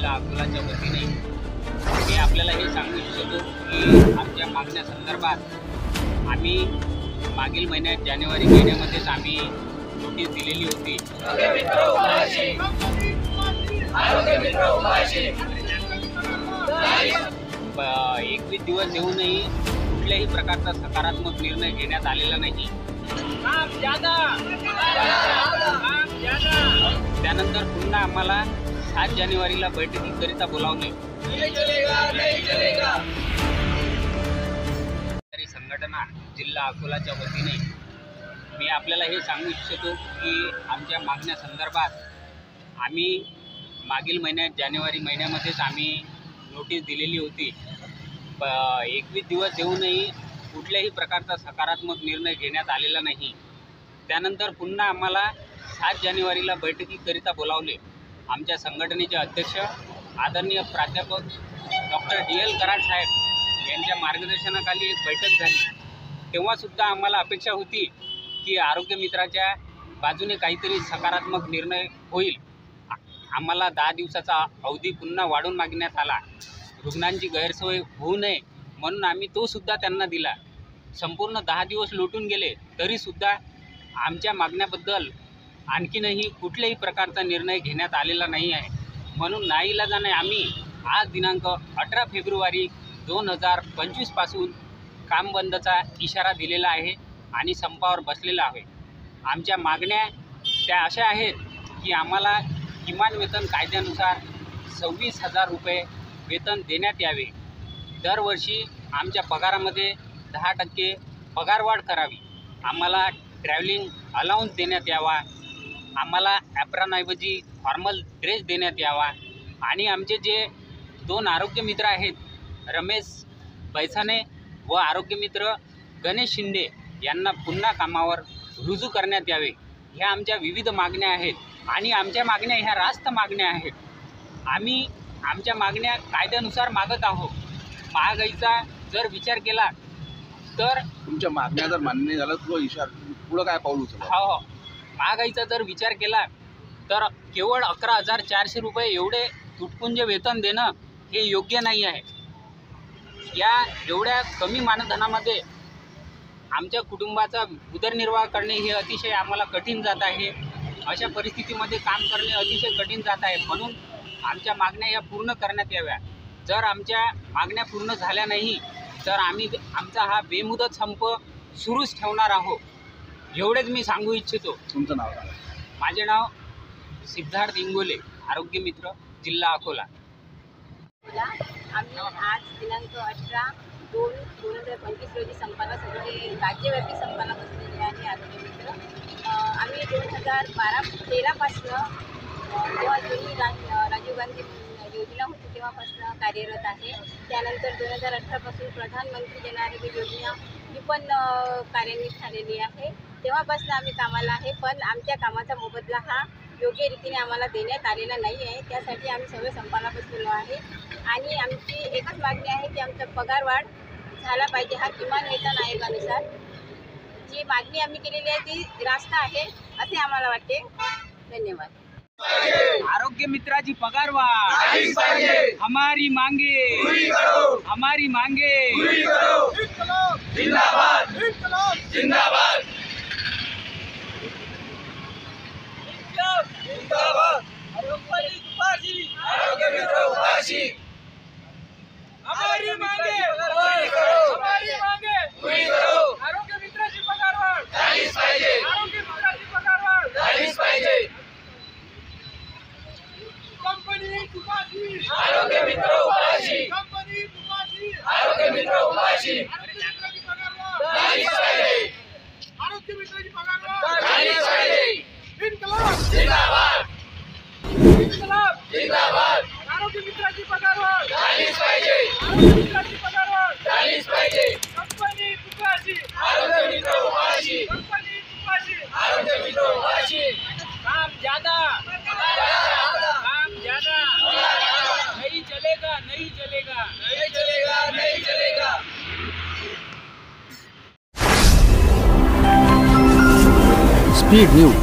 जिल्हा अकोलाच्या वतीने मी आपल्याला हे सांगू इच्छितो की आमच्या मागण्या संदर्भात आम्ही मागील महिन्यात जानेवारी महिन्यामध्येच आम्ही नोटीस दिलेली होती। 21 दिवस येऊनही कुठल्याही प्रकारचा सकारात्मक निर्णय घेण्यात आलेला नाही। त्यानंतर पुन्हा आम्हाला 7 जानेवारीला बैठकीकरिता बोलावले। संघटना जिल्हा अकोलाच्या वतीने मी आपल्याला हे सांगू इच्छितो की आमच्या मागण्या संदर्भात आम्ही मागील महिन्यात जानेवारी महिन्यामध्येच आम्ही नोटीस दिलेली होती। 21 दिवस येऊनही कुठल्याही प्रकारचा सकारात्मक निर्णय घेण्यात आलेला नाही। त्यानंतर पुन्हा आम्हाला 7 जानेवारीला बैठकीकरिता बोलावले। आमच्या संघटनेचे अध्यक्ष आदरणीय प्राध्यापक डॉक्टर DL कराड साहेब यांच्या मार्गदर्शनाखाली एक बैठक झाली। तेव्हासुद्धा आम्हाला अपेक्षा होती की आरोग्य मित्राच्या बाजूने काहीतरी सकारात्मक निर्णय होईल। आम्हाला 10 दिवसाचा अवधी पुन्हा वाढवून मागण्यात आला। रुग्णांची गैरसोय होऊ नये म्हणून आम्ही तो सुद्धा त्यांना दिला। संपूर्ण 10 दिवस लोटून गेले तरीसुद्धा आमच्या मागण्याबद्दल आणखीनही कुठल्याही प्रकारचा निर्णय घेण्यात आलेला नाही आहे। म्हणून नाईलाजाने आम्ही आज दिनांक 18 फेब्रुवारी 2025 पासून काम बंदचा इशारा दिलेला आहे आणि संपावर बसलेला आहे। आमच्या मागण्या त्या अशा आहेत की आम्हाला किमान वेतन कायद्यानुसार 26,000 रुपये वेतन देण्यात यावे। दरवर्षी आमच्या पगारामध्ये 10% पगारवाढ करावी। आम्हाला ट्रॅव्हलिंग अलाउन्स देण्यात यावा। आम्हाला ॲप्रॉनऐवजी फॉर्मल ड्रेस देण्यात यावा। आणि आमचे जे 2 आरोग्य मित्र आहेत, रमेश बैसाने व आरोग्य मित्र गणेश शिंदे यांना पुन्हा कामावर रुजू करण्यात यावे। ह्या आमच्या विविध मागण्या आहेत आणि आमच्या मागण्या ह्या रास्त मागण्या आहेत। आम्ही आमच्या मागण्या कायद्यानुसार मागत आहोत। महागाईचा जर विचार केला तर तुमच्या मागण्या जर मान्य झालं तर इशारा पुढं काय पाऊल उचलणार? हो, महागाईचा जर विचार केला तर केवळ 11,400 रुपये एवढे तुटपुंज वेतन देणं हे योग्य नाही आहे। या एवढ्या कमी मानधनामध्ये आमच्या कुटुंबाचा उदरनिर्वाह करणे हे अतिशय आम्हाला कठीण जात आहे। अशा परिस्थितीमध्ये काम करणे अतिशय कठीण जात आहे। म्हणून आमच्या मागण्या या पूर्ण करण्यात याव्या। जर आमच्या मागण्या पूर्ण झाल्या नाही तर आम्ही आमचा हा बेमुदत संप सुरूच ठेवणार आहोत। एवढेच मी सांगू इच्छितो। तुमचं नाव काय? माझे नाव सिद्धार्थ इंगोले, आरोग्य मित्र, जिल्हा अकोला। आम्ही आज दिनांक 18/2/2025 रोजी संपाला सगळे राज्यव्यापी संपाला बसलेले आहे आरोग्य मित्र। आम्ही 2013 पासून जेव्हा जुनी राजीव गांधी योजना होती तेव्हापासून कार्यरत आहे। त्यानंतर 2018 पासून प्रधानमंत्री जन आरोग्य योजना ही पण कार्यान्वित झालेली आहे। तेव्हापासून आम्ही कामाला आहे, पण आमच्या कामाचा मोबदला हा योग्य रीतीने आम्हाला देण्यात आलेला नाही आहे। त्यासाठी आम्ही सगळे संपाला बसलेलो आहे आणि आमची एकच मागणी आहे की आमचा पगारवाढ झाला पाहिजे। हा किमान वेतन आयोगानुसार जी मागणी आम्ही केलेली आहे ती रास्त आहे असे आम्हाला वाटते। धन्यवाद। आरोग्य मित्राची पगारवाढ हमारी मांगे, हमारी मांगे। जिंदाबाद जिंदाबाद जिंदाबाद। आरोग्य मित्र उपाशी, हमारी मांगे, हमारी मांगे पूरी करो। आरोग्य मित्राची पगारवाढ झालीच पाहिजे, आरोग्य मित्राची पगारवाढ झालीच पाहिजे। कंपनी उपाशी, आरोग्य मित्र उपाशी, कंपनी उपाशी, आरोग्य मित्र उपाशी, आरोग्य मित्राची पगारवाढ झालीच पाहिजे, आरोग्य मित्राची पगारवाढ झालीच पाहिजे। इन्कलाब जिंदाबाद इन्कलाब जिंदाबाद, आरोग्य मित्राची पगारवाढ झालीच पाहिजे, आरोग्य मित्राची पगारवाढ झालीच पाहिजे। कंपनी उपाशी, आरोग्य मित्र उपाशी, कंपनी उपाशी, आरोग्य मित्र उपाशी। काम ज्यादा, काम ज्यादा, नहीं चलेगा, नहीं चलेगा, नहीं चलेगा, नहीं चलेगा। Speed news